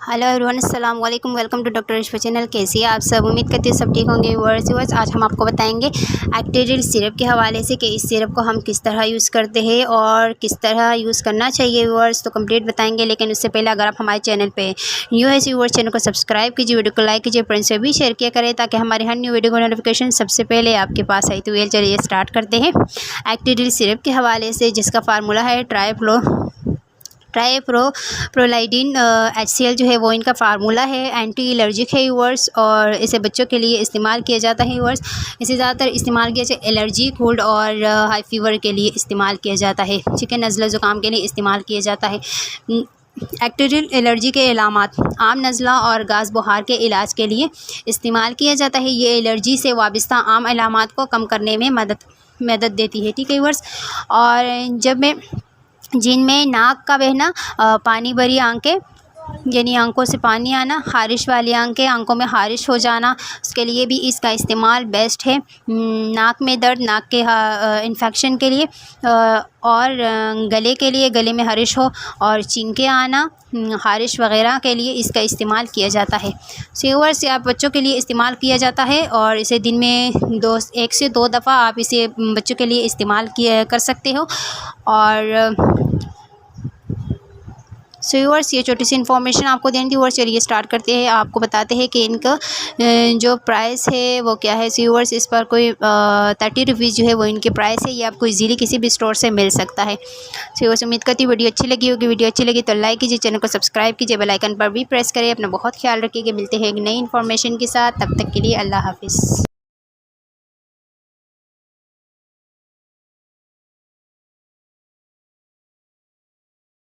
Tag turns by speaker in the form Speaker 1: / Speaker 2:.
Speaker 1: Hello everyone, अस्सलाम वालेकुम। Welcome to doctor Ishfa channel. कैसी है आप सब? उम्मीद करती हूँ सब ठीक होंगे। व्यूअर्स, आज हम आपको बताएंगे एक्टिडिल सिरप के हवाले से कि इस सिरप को हम किस तरह यूज़ करते हैं और किस तरह यूज़ करना चाहिए। व्यूअर्स तो कंप्लीट बताएंगे, लेकिन उससे पहले अगर आप हमारे चैनल पे न्यू है व्यूअर्स, चैनल को सब्सक्राइब कीजिए, वीडियो को लाइक कीजिए, फ्रेंड्स से भी शेयर किया करें ताकि हमारे हर न्यू वीडियो का नोटिफिकेशन सबसे पहले आपके पास आए। तो चलिए स्टार्ट करते हैं एक्टिडिल सिरप के हवाले से, जिसका फार्मूला है ट्राइप्रोलाइडिन HCl जो है वो इनका फार्मूला है। एंटी एलर्जिक है व्यूअर्स, और इसे बच्चों के लिए इस्तेमाल किया जाता है व्यूअर्स। इसे ज़्यादातर इस्तेमाल किया जाए एलर्जी, कोल्ड और हाई फीवर के लिए इस्तेमाल किया जाता है। ठीक है, नज़ला ज़ुकाम के लिए इस्तेमाल किया जाता है। एक्टिडिल एलर्जी के अलामात आम नज़ला और गैस बुखार के इलाज के लिए इस्तेमाल किया जाता है। ये एलर्जी से वाबस्ता आम अलामात को कम करने में मदद देती है। ठीक है व्यूअर्स, और जिनमें नाक का बहना, पानी भरी आंखें यानी आंखों से पानी आना, खारिश वाली आंखें, आंखों में खारिश हो जाना, उसके लिए भी इसका इस्तेमाल बेस्ट है। नाक में दर्द, नाक के इन्फेक्शन के लिए, और गले के लिए, गले में खराश हो और छींकें आना, खारिश वग़ैरह के लिए इसका इस्तेमाल किया जाता है। सीवर से आप बच्चों के लिए इस्तेमाल किया जाता है, और इसे दिन में 1 से 2 दफ़ा आप इसे बच्चों के लिए इस्तेमाल कर सकते हो। और सो व्यूअर्स, ये छोटी सी इन्फॉर्मेशन आपको देनी थी। व्यूअर्स चलिए स्टार्ट करते हैं, आपको बताते हैं कि इनका जो प्राइस है वो क्या है। सो व्यूअर्स, इस पर कोई 30 रुपीज़ जो है वो इनके प्राइस है। ये आपको इजीली किसी भी स्टोर से मिल सकता है। सो व्यूअर्स, उम्मीद करती हूँ वीडियो अच्छी लगी होगी। वीडियो अच्छी लगी तो लाइक कीजिए, चैनल को सब्सक्राइब कीजिए, बेल आइकन पर भी प्रेस करें। अपना बहुत ख्याल रखिएगा। मिलते हैं एक नई इन्फॉर्मेशन के साथ, तब तक के लिए अल्लाह हाफिज़।